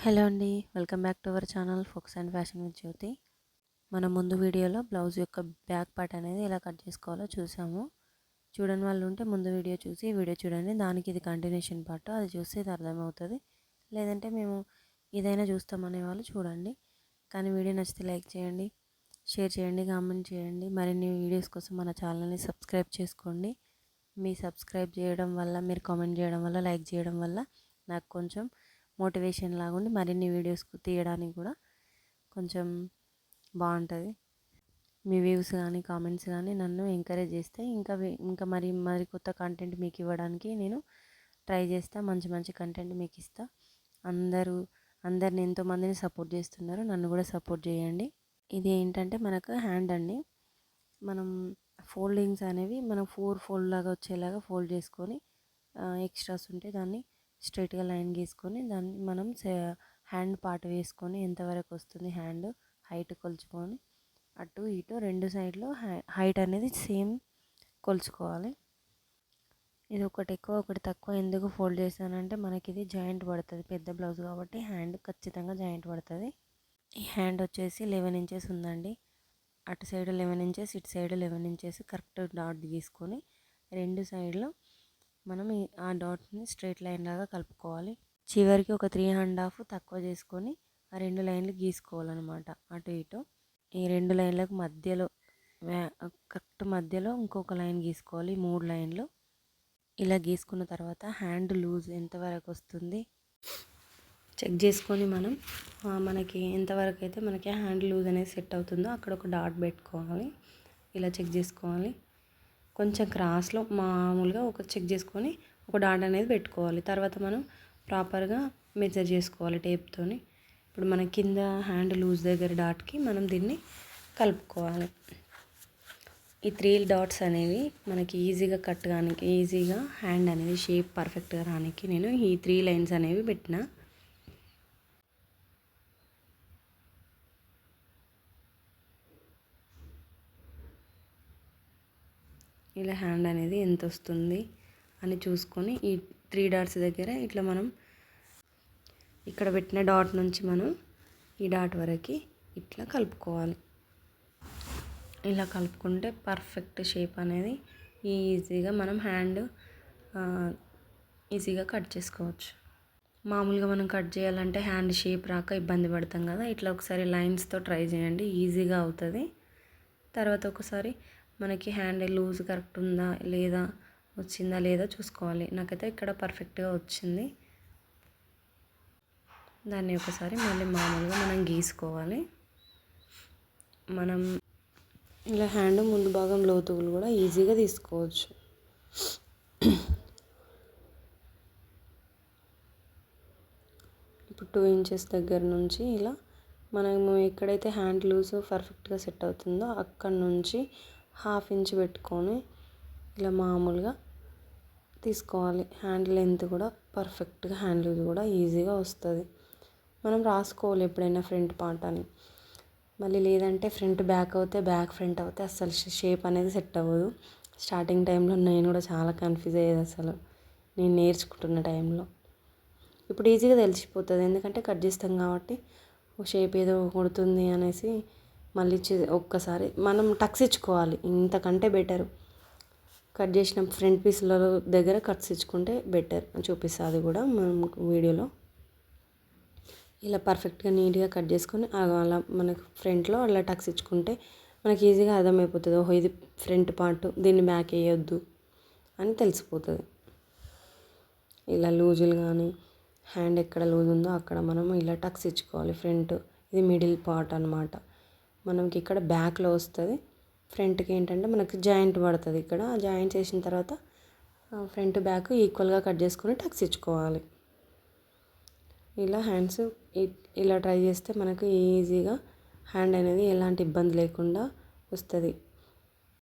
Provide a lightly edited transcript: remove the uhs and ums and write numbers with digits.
Hello అండి, welcome back to our channel folks and fashion with Jyoti. మన ముందు వీడియోలో బ్లౌజ్ యొక్క బ్యాక్ పార్ట్ అనేది ఎలా కట్ చేసుకోవాలో చూసాము. చూడని వాళ్ళు ఉంటే ముందు వీడియో చూసి ఈ వీడియో చూడండి. దానికి ఇది కంటిన్యూషన్ పార్ట్, అది చూస్తే ఇది అర్థమవుతుంది. లేదంటే మేము ఏదైనా చూస్తామనే వాళ్ళు చూడండి. కానీ వీడియో నచ్చితే లైక్ చేయండి, షేర్ చేయండి, కామెంట్ చేయండి. మరిన్ని వీడియోస్ కోసం మన ఛానల్ని సబ్స్క్రైబ్ చేసుకోండి. మీ సబ్స్క్రైబ్ చేయడం వల్ల, మీరు కామెంట్ చేయడం వల్ల, లైక్ చేయడం వల్ల నాకు కొంచెం మోటివేషన్ లాగుండి మరిన్ని వీడియోస్ తీయడానికి కూడా కొంచెం బాగుంటుంది. మీ వ్యూస్ కానీ కామెంట్స్ కానీ నన్ను ఎంకరేజ్ చేస్తే ఇంకా మరి కొత్త కంటెంట్ మీకు ఇవ్వడానికి నేను ట్రై చేస్తా. మంచి మంచి కంటెంట్ మీకు ఇస్తా. అందరిని ఎంతోమందిని సపోర్ట్ చేస్తున్నారు, నన్ను కూడా సపోర్ట్ చేయండి. ఇది ఏంటంటే మనకు హ్యాండ్ అండి. మనం ఫోల్డింగ్స్ అనేవి మనం 4 ఫోల్డ్ లాగా వచ్చేలాగా ఫోల్డ్ చేసుకొని ఎక్స్ట్రాస్ ఉంటే దాన్ని స్ట్రైట్గా లైన్ గీసుకొని దాన్ని మనం హ్యాండ్ పార్ట్ వేసుకొని ఎంతవరకు వస్తుంది హ్యాండ్ హైట్ కొలుచుకొని అటు ఇటు రెండు సైడ్లో హైట్ అనేది సేమ్ కొలుచుకోవాలి. ఇది ఒకటి ఎక్కువ ఒకటి తక్కువ ఎందుకు ఫోల్డ్ చేశానంటే మనకి ఇది జాయింట్ పడుతుంది, పెద్ద బ్లౌజ్ కాబట్టి హ్యాండ్ ఖచ్చితంగా జాయింట్ పడుతుంది. ఈ హ్యాండ్ వచ్చేసి 11 ఇంచెస్ ఉందండి. అటు సైడ్ 11 ఇంచెస్, ఇటు సైడ్ 11 ఇంచెస్ కరెక్ట్ డాట్ గీసుకొని రెండు సైడ్లో మనం ఆ డాట్ని స్ట్రైట్ లైన్ లాగా కలుపుకోవాలి. చివరికి ఒక 3.5 తక్కువ చేసుకొని ఆ రెండు లైన్లు గీసుకోవాలన్నమాట. అటు ఇటు ఈ రెండు లైన్లకు మధ్యలో కరెక్ట్ మధ్యలో ఇంకొక లైన్ గీసుకోవాలి. 3 లైన్లు ఇలా గీసుకున్న తర్వాత హ్యాండ్ లూజ్ ఎంతవరకు వస్తుంది చెక్ చేసుకొని మనకి ఎంతవరకు అయితే మనకి హ్యాండ్ లూజ్ అనేది సెట్ అవుతుందో అక్కడ ఒక డాట్ పెట్టుకోవాలి. ఇలా చెక్ చేసుకోవాలి. కొంచెం క్రాస్లో మామూలుగా ఒక చెక్ చేసుకొని ఒక డాట్ అనేది పెట్టుకోవాలి. తర్వాత మనం ప్రాపర్గా మెజర్ చేసుకోవాలి టేప్తోని. ఇప్పుడు మన కింద హ్యాండ్ లూజ్ దగ్గర డాట్కి మనం దీన్ని కలుపుకోవాలి. ఈ 3 డాట్స్ అనేవి మనకి ఈజీగా కట్ కానికి, ఈజీగా హ్యాండ్ అనేది షేప్ పర్ఫెక్ట్గా రానికి నేను ఈ 3 లైన్స్ అనేవి పెట్టిన. ఇలా హ్యాండ్ అనేది ఎంత వస్తుంది అని చూసుకొని ఈ 3 డాట్స్ దగ్గర ఇట్లా మనం ఇక్కడ పెట్టిన డాట్ నుంచి మనం ఈ డాట్ వరకు ఇట్లా కలుపుకోవాలి. ఇలా కలుపుకుంటే పర్ఫెక్ట్ షేప్ అనేది ఈజీగా మనం హ్యాండ్ ఈజీగా కట్ చేసుకోవచ్చు. మామూలుగా మనం కట్ చేయాలంటే హ్యాండ్ షేప్ రాక ఇబ్బంది పడతాం కదా, ఇట్లా ఒకసారి లైన్స్తో ట్రై చేయండి, ఈజీగా అవుతుంది. తర్వాత ఒకసారి మనకి హ్యాండ్ లూజ్ కరెక్ట్ ఉందా లేదా, వచ్చిందా లేదా చూసుకోవాలి. నాకైతే ఇక్కడ పర్ఫెక్ట్గా వచ్చింది. దాన్ని ఒకసారి మళ్ళీ మామూలుగా మనం గీసుకోవాలి. మనం ఇలా హ్యాండ్ ముందు భాగం లోతువులు కూడా ఈజీగా తీసుకోవచ్చు. ఇప్పుడు 2 ఇంచెస్ దగ్గర నుంచి ఇలా మనము ఎక్కడైతే హ్యాండ్ లూజ్ పర్ఫెక్ట్గా సెట్ అవుతుందో అక్కడ నుంచి 1/2 ఇంచ్ పెట్టుకొని ఇలా మామూలుగా తీసుకోవాలి. హ్యాండ్ లెంత్ కూడా పర్ఫెక్ట్గా హ్యాండ్ లూజ్ కూడా ఈజీగా వస్తుంది. మనం రాసుకోవాలి ఎప్పుడైనా ఫ్రంట్ పార్ట్ అని. మళ్ళీ లేదంటే ఫ్రంట్ బ్యాక్ అవుతే బ్యాక్ ఫ్రంట్ అవుతే అసలు షేప్ అనేది సెట్ అవ్వదు. స్టార్టింగ్ టైంలో నేను కూడా చాలా కన్ఫ్యూజ్ అయ్యేది అసలు, నేను నేర్చుకుంటున్న టైంలో. ఇప్పుడు ఈజీగా తెలిసిపోతుంది, ఎందుకంటే కట్ చేస్తాం కాబట్టి షేప్ ఏదో కొడుతుంది అనేసి మళ్ళీ ఒక్కసారి మనం టక్స్ ఇచ్చుకోవాలి. ఇంతకంటే బెటర్ కట్ చేసిన ఫ్రంట్ పీస్ల దగ్గర కట్స్ ఇచ్చుకుంటే బెటర్. చూపిస్తుంది అది కూడా మనకు వీడియోలో. ఇలా పర్ఫెక్ట్గా నీట్గా కట్ చేసుకొని అలా మనకు ఫ్రంట్లో అలా టక్స్ ఇచ్చుకుంటే మనకి ఈజీగా అర్థమైపోతుంది. ఓహో ఇది ఫ్రంట్ పార్ట్, దీన్ని బ్యాక్ వేయొద్దు అని తెలిసిపోతుంది. ఇలా లూజులు కానీ హ్యాండ్ ఎక్కడ లూజ్ ఉందో అక్కడ మనం ఇలా టక్స్ ఇచ్చుకోవాలి. ఫ్రంట్ ఇది మిడిల్ పార్ట్ అనమాట. మనకి ఇక్కడ బ్యాక్లో వస్తుంది, ఫ్రంట్కి ఏంటంటే మనకి జాయింట్ పడుతుంది. ఇక్కడ జాయింట్ చేసిన తర్వాత ఫ్రంట్ బ్యాక్ ఈక్వల్గా కట్ చేసుకొని టక్స్ ఇచ్చుకోవాలి. ఇలా హ్యాండ్స్ ఇలా ట్రై చేస్తే మనకు ఈజీగా హ్యాండ్ అనేది ఎలాంటి ఇబ్బంది లేకుండా వస్తుంది.